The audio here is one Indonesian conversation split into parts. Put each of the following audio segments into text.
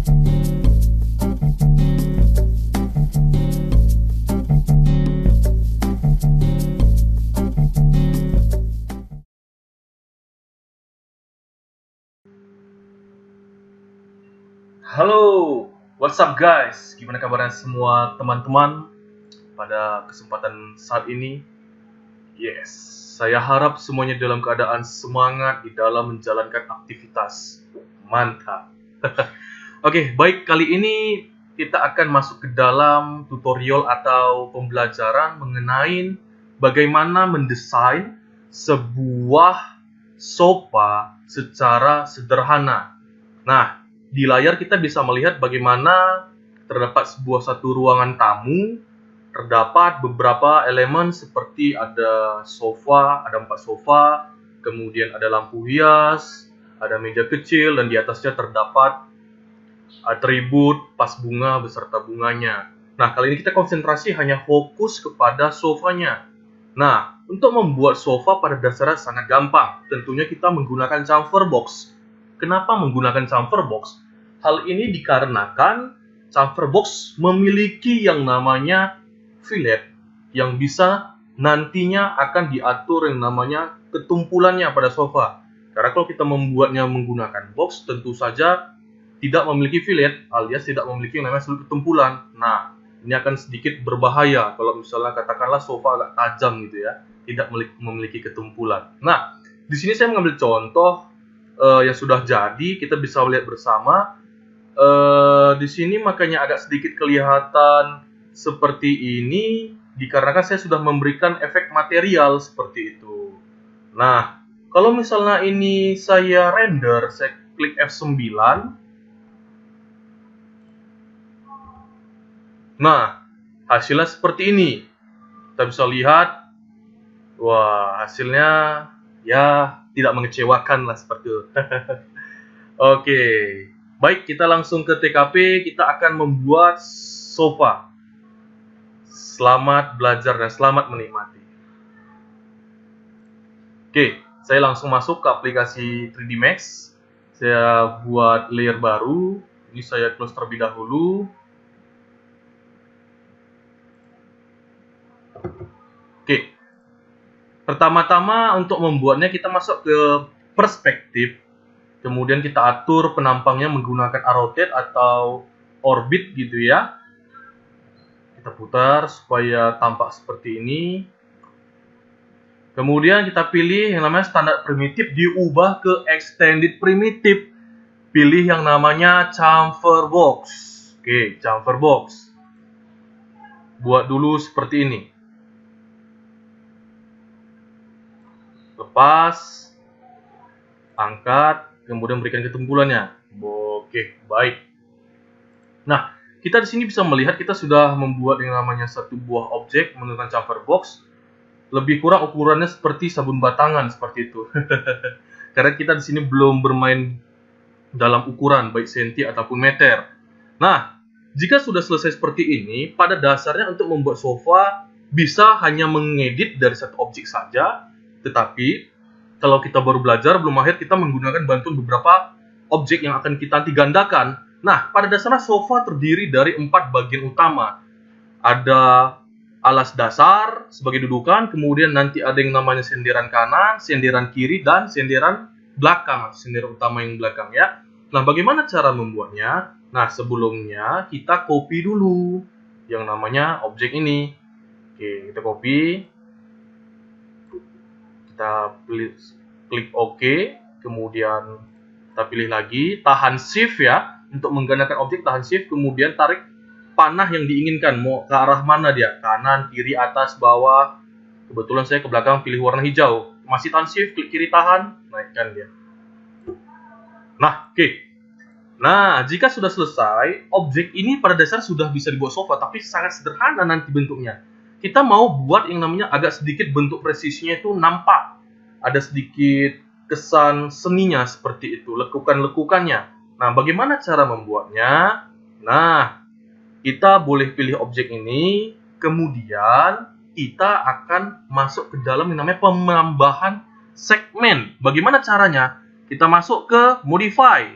Halo, what's up guys? Gimana kabarnya semua teman-teman pada kesempatan saat ini? Yes, saya harap semuanya dalam keadaan semangat di dalam menjalankan aktivitas. Mantap. Oke, baik, kali ini kita akan masuk ke dalam tutorial atau pembelajaran mengenai bagaimana mendesain sebuah sofa secara sederhana. Nah, di layar kita bisa melihat bagaimana terdapat satu ruangan tamu, terdapat beberapa elemen seperti ada sofa, ada 4 sofa, kemudian ada lampu hias, ada meja kecil, dan di atasnya terdapat atribut vas bunga beserta bunganya. Nah, kali ini kita konsentrasi hanya fokus kepada sofanya. Nah, untuk membuat sofa pada dasarnya sangat gampang. Tentunya kita menggunakan chamfer box. Kenapa menggunakan chamfer box? Hal ini dikarenakan chamfer box memiliki yang namanya fillet yang bisa nantinya akan diatur yang namanya ketumpulannya pada sofa. Karena kalau kita membuatnya menggunakan box, tentu saja tidak memiliki fillet alias tidak memiliki yang namanya seluruh ketumpulan. Nah, ini akan sedikit berbahaya kalau misalnya katakanlah sofa agak tajam gitu ya, tidak memiliki ketumpulan. Nah, di sini saya mengambil contoh yang sudah jadi, kita bisa lihat bersama. Di sini makanya agak sedikit kelihatan seperti ini dikarenakan saya sudah memberikan efek material seperti itu. Nah, kalau misalnya ini saya render, saya klik F9. Nah, hasilnya seperti ini. Kita bisa lihat, wah, hasilnya ya tidak mengecewakan lah seperti itu. Oke. Baik, kita langsung ke TKP, kita akan membuat sofa. Selamat belajar dan selamat menikmati. Oke, saya langsung masuk ke aplikasi 3D Max. Saya buat layer baru. Ini saya close terlebih dahulu. Oke. Pertama-tama untuk membuatnya kita masuk ke perspektif. Kemudian kita atur penampangnya menggunakan rotate atau orbit gitu ya. Kita putar supaya tampak seperti ini. Kemudian kita pilih yang namanya standar primitif, diubah ke extended primitif. Pilih yang namanya chamfer box. Oke, chamfer box. Buat dulu seperti ini. Lepas, angkat, kemudian berikan ketumpulannya. Oke, baik. Nah, kita di sini bisa melihat kita sudah membuat yang namanya satu buah objek menggunakan chamfer box. Lebih kurang ukurannya seperti sabun batangan seperti itu. Karena kita di sini belum bermain dalam ukuran baik senti ataupun meter. Nah, jika sudah selesai seperti ini, pada dasarnya untuk membuat sofa bisa hanya mengedit dari satu objek saja, tetapi kalau kita baru belajar, belum mahir, kita menggunakan bantuan beberapa objek yang akan kita nanti gandakan. Nah, pada dasarnya sofa terdiri dari 4 bagian utama. Ada alas dasar sebagai dudukan, kemudian nanti ada yang namanya senderan kanan, senderan kiri, dan senderan belakang, senderan utama yang belakang ya. Nah, bagaimana cara membuatnya? Nah, sebelumnya kita copy dulu yang namanya objek ini. Oke, kita copy. Kita klik OK, kemudian kita pilih lagi, tahan shift ya, untuk menggandakan objek tahan shift, kemudian tarik panah yang diinginkan, mau ke arah mana dia, kanan, kiri, atas, bawah. Kebetulan saya ke belakang pilih warna hijau, masih tahan shift, klik kiri tahan, naikkan dia. Nah, oke. Nah, jika sudah selesai, objek ini pada dasar sudah bisa dibuat sofa, tapi sangat sederhana nanti bentuknya. Kita mau buat yang namanya agak sedikit bentuk presisinya itu nampak. Ada sedikit kesan seninya seperti itu, lekukan-lekukannya. Nah, bagaimana cara membuatnya? Nah, kita boleh pilih objek ini, kemudian kita akan masuk ke dalam yang namanya penambahan segmen. Bagaimana caranya? Kita masuk ke modify.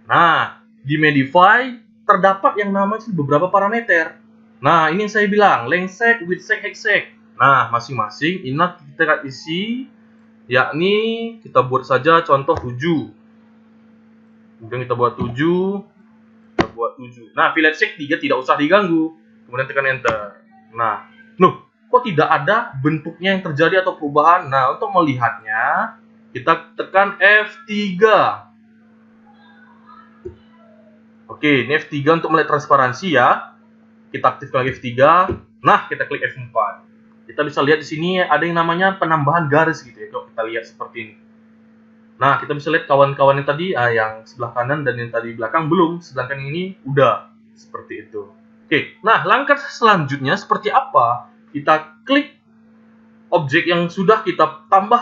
Nah, di Modify terdapat yang namanya beberapa parameter. Nah, ini yang saya bilang, length seg, width seg, height seg. Nah, masing-masing ini kita isi, yakni kita buat saja contoh 7. Kemudian kita buat 7, kita buat 7. Nah, fillet seg 3 tidak usah diganggu. Kemudian tekan enter. Nah, kok tidak ada bentuknya yang terjadi atau perubahan? Nah, untuk melihatnya, kita tekan F3. Oke, ini F3 untuk melihat transparansi ya. Kita aktifkan lagi F3. Nah, kita klik F4. Kita bisa lihat di sini ada yang namanya penambahan garis gitu ya. Kalau kita lihat seperti ini. Nah, kita bisa lihat kawan-kawan yang tadi, yang sebelah kanan dan yang tadi belakang belum. Sedangkan ini udah seperti itu. Oke, nah langkah selanjutnya seperti apa? Kita klik objek yang sudah kita tambah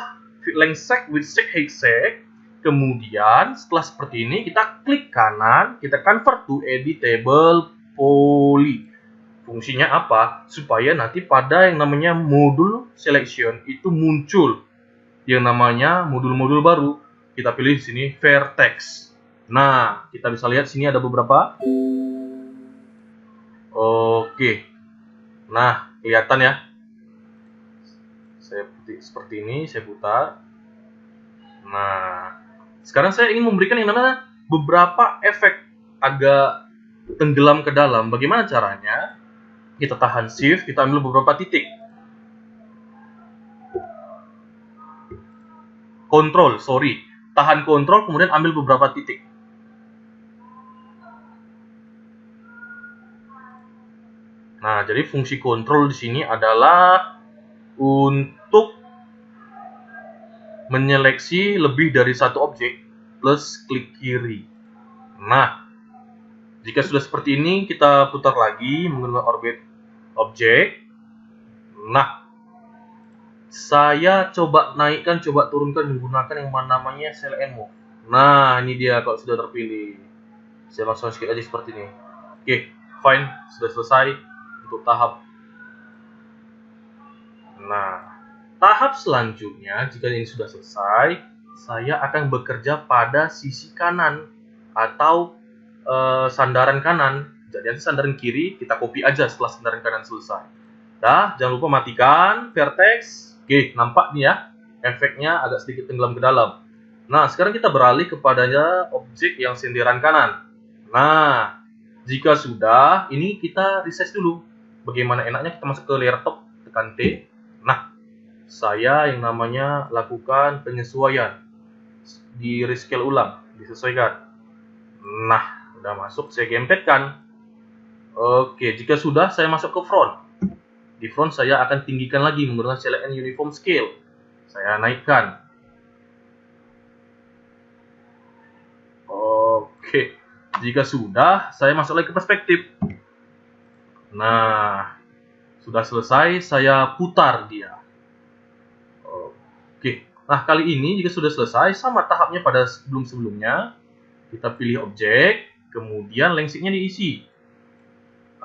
length seg, width seg, height seg. Kemudian setelah seperti ini kita klik kanan, kita convert to editable poly. Fungsinya apa? Supaya nanti pada yang namanya modul selection itu muncul yang namanya modul-modul baru. Kita pilih di sini vertex. Nah, kita bisa lihat sini ada beberapa. Oke. Nah, kelihatan ya. Saya seperti ini, saya putar. Nah, sekarang saya ingin memberikan yang namanya beberapa efek agak tenggelam ke dalam. Bagaimana caranya? Kita tahan shift, kita ambil beberapa titik. Tahan kontrol, kemudian ambil beberapa titik. Nah, jadi fungsi kontrol di sini adalah untuk menyeleksi lebih dari satu objek plus klik kiri. Nah, jika sudah seperti ini, kita putar lagi menggunakan orbit objek. Nah, saya coba naikkan, coba turunkan menggunakan yang namanya select and move. Nah, ini dia kalau sudah terpilih. Saya langsung skip aja seperti ini. Oke, fine, sudah selesai untuk tahap. Nah, tahap selanjutnya, jika ini sudah selesai, saya akan bekerja pada sisi kanan atau sandaran kanan. Jadi nanti sandaran kiri kita copy aja setelah sandaran kanan selesai. Dah, jangan lupa matikan vertex. Oke, nampak nih ya, efeknya agak sedikit tenggelam ke dalam. Nah, sekarang kita beralih kepadanya objek yang sindiran kanan. Nah, jika sudah, ini kita resize dulu. Bagaimana enaknya kita masuk ke layer top, tekan T. Nah, saya yang namanya lakukan penyesuaian. Di rescale ulang, disesuaikan. Nah, udah masuk, saya gempetkan. Oke, jika sudah, saya masuk ke front. Di front saya akan tinggikan lagi menggunakan select and uniform scale. Saya naikkan. Oke, jika sudah, saya masuk lagi ke perspektif. Nah, sudah selesai, saya putar dia. Oke, nah kali ini jika sudah selesai, sama tahapnya pada sebelum-sebelumnya. Kita pilih objek, kemudian length seg-nya diisi.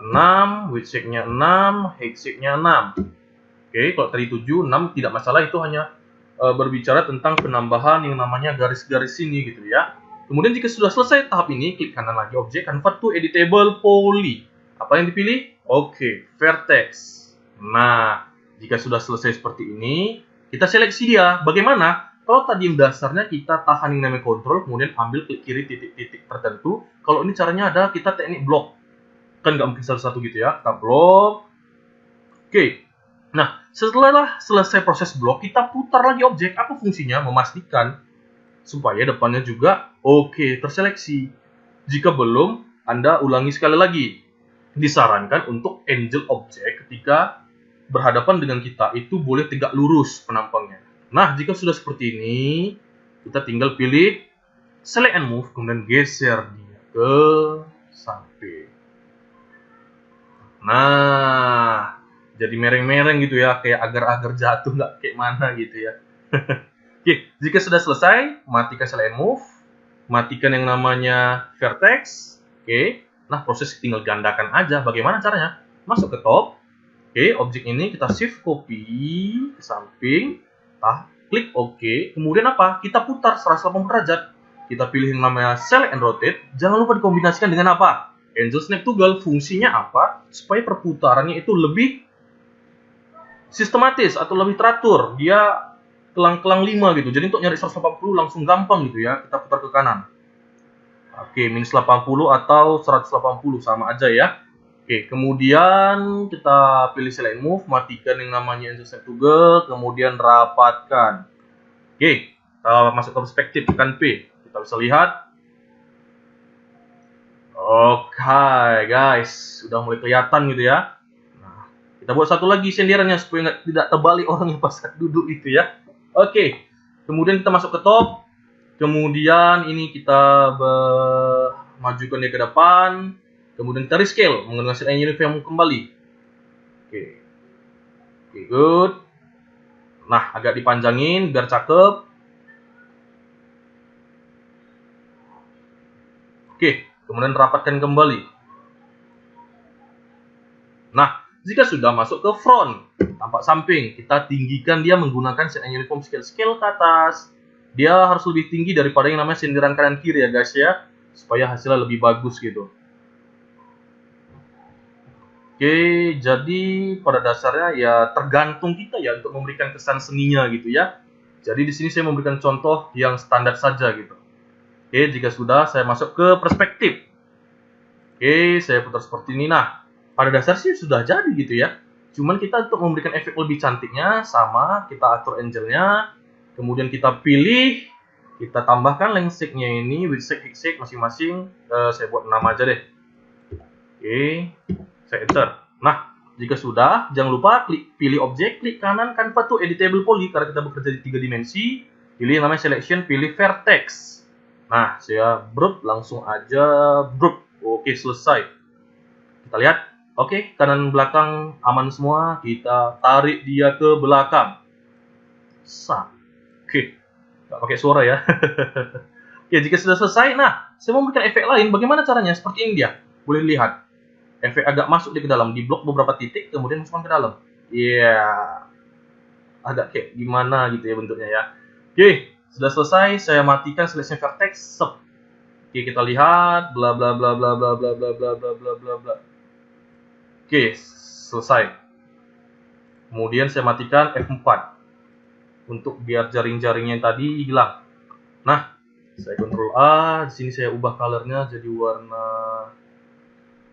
6, width seg-nya 6, height seg-nya 6. Oke, kalau tadi 7, 6 tidak masalah, itu hanya berbicara tentang penambahan yang namanya garis-garis sini gitu ya. Kemudian jika sudah selesai tahap ini, klik kanan lagi objek, convert to editable poly. Apa yang dipilih? Oke, vertex. Nah, jika sudah selesai seperti ini, kita seleksi dia. Bagaimana? Kalau tadi yang dasarnya kita tahan yang namanya kontrol, kemudian ambil klik kiri titik-titik tertentu. Kalau ini caranya ada kita teknik blok. Kan nggak mungkin satu-satu gitu ya. Kita blok. Oke. Nah, setelah selesai proses blok, kita putar lagi objek. Apa fungsinya? Memastikan supaya depannya juga oke, terseleksi. Jika belum, Anda ulangi sekali lagi. Disarankan untuk angel objek ketika berhadapan dengan kita itu boleh tegak lurus penampangnya. Nah, jika sudah seperti ini, kita tinggal pilih select and move, kemudian geser dia ke samping. Nah, jadi mereng-mereng gitu ya, kayak agar-agar jatuh, nggak kayak mana gitu ya. Oke, jika sudah selesai, matikan select and move, matikan yang namanya vertex. Oke, nah proses tinggal gandakan aja. Bagaimana caranya? Masuk ke top. Oke, objek ini kita shift copy ke samping, klik OK. Kemudian apa? Kita putar 180 derajat. kita pilih yang namanya Select and Rotate. Jangan lupa dikombinasikan dengan apa? Angel Snap Toggle. Fungsinya apa? Supaya perputarannya itu lebih sistematis atau lebih teratur. Dia kelang-kelang 5 gitu. Jadi untuk nyari 180 langsung gampang gitu ya. Kita putar ke kanan. Oke, minus 80 atau 180 sama aja ya. Oke, kemudian kita pilih Select Move, matikan yang namanya Angel Snap Toggle, kemudian rapatkan. Oke, kita masuk ke perspektif, tekan P. Kita bisa lihat. Oke, guys, sudah mulai kelihatan gitu ya. Nah, kita buat satu lagi senderannya supaya tidak terbalik orang yang pas duduk itu ya. Oke, kemudian kita masuk ke top. Kemudian ini kita majukan dia ke depan. Kemudian kita rescale menggunakan set and uniform kembali. Oke, good. Nah, agak dipanjangin biar cakep. Oke, kemudian rapatkan kembali. Nah, jika sudah masuk ke front, tampak samping, kita tinggikan dia menggunakan set and uniform scale ke atas. Dia harus lebih tinggi daripada yang namanya sindiran kanan kiri ya guys ya, supaya hasilnya lebih bagus gitu. Oke, jadi pada dasarnya ya tergantung kita ya untuk memberikan kesan seninya gitu ya. Jadi di sini saya memberikan contoh yang standar saja gitu. Oke, jika sudah saya masuk ke perspektif. Oke, saya putar seperti ini. Nah, pada dasar sih sudah jadi gitu ya. Cuman kita untuk memberikan efek lebih cantiknya sama, kita atur angelnya, kemudian kita pilih, kita tambahkan length shake-nya ini, width shake, height shake masing-masing. Saya buat 6 aja deh. Oke, saya enter. Nah, jika sudah, jangan lupa pilih objek, klik kanan Canva to editable poly karena kita bekerja di 3 dimensi. Pilih yang namanya selection, pilih vertex. Nah, saya brut langsung aja brut. Oke, selesai. Kita lihat. Oke, kanan belakang aman semua. Kita tarik dia ke belakang. Oke, nggak pakai suara ya. Oke, jika sudah selesai, nah, saya mau memberikan efek lain. Bagaimana caranya? Seperti ini dia. Boleh lihat. Efek agak masuk di ke dalam, di blok beberapa titik, kemudian masukkan ke dalam. Iya, agak kayak gimana gitu ya bentuknya ya. Oke, sudah selesai. Saya matikan selection vertex. Oke, kita lihat. Bla bla bla bla bla bla bla bla bla bla bla bla. Oke, selesai. Kemudian saya matikan F4 untuk biar jaring-jaringnya yang tadi hilang. Nah, saya Ctrl A. Di sini saya ubah colornya jadi warna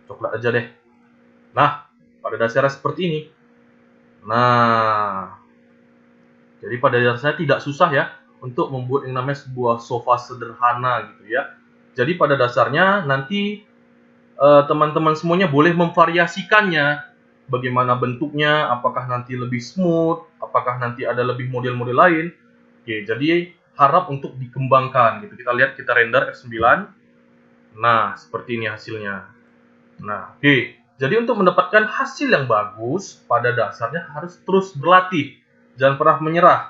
coklat aja deh. Nah, pada dasarnya seperti ini. Nah, jadi pada dasarnya tidak susah ya untuk membuat yang namanya sebuah sofa sederhana gitu ya. Jadi pada dasarnya nanti teman-teman semuanya boleh memvariasikannya. Bagaimana bentuknya, apakah nanti lebih smooth, apakah nanti ada lebih model-model lain. Oke, jadi harap untuk dikembangkan gitu. Kita lihat, kita render F9. Nah, seperti ini hasilnya. Nah, oke. Jadi untuk mendapatkan hasil yang bagus, pada dasarnya harus terus berlatih. Jangan pernah menyerah.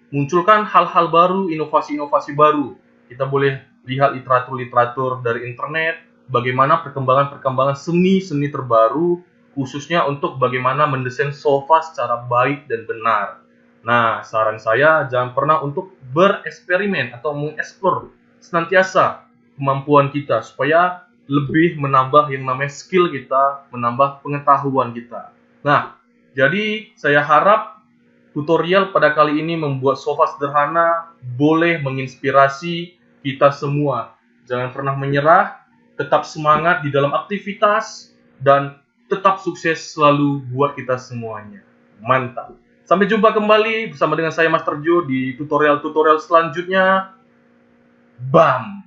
Munculkan hal-hal baru, inovasi-inovasi baru. Kita boleh lihat literatur-literatur dari internet, bagaimana perkembangan-perkembangan seni terbaru, khususnya untuk bagaimana mendesain sofa secara baik dan benar. Nah, saran saya jangan pernah untuk bereksperimen atau mengeksplor senantiasa kemampuan kita, supaya lebih menambah yang namanya skill kita, menambah pengetahuan kita. Nah, jadi saya harap tutorial pada kali ini membuat sofa sederhana boleh menginspirasi kita semua. Jangan pernah menyerah, tetap semangat di dalam aktivitas, dan tetap sukses selalu buat kita semuanya. Mantap. Sampai jumpa kembali bersama dengan saya Master Joe di tutorial-tutorial selanjutnya. Bam!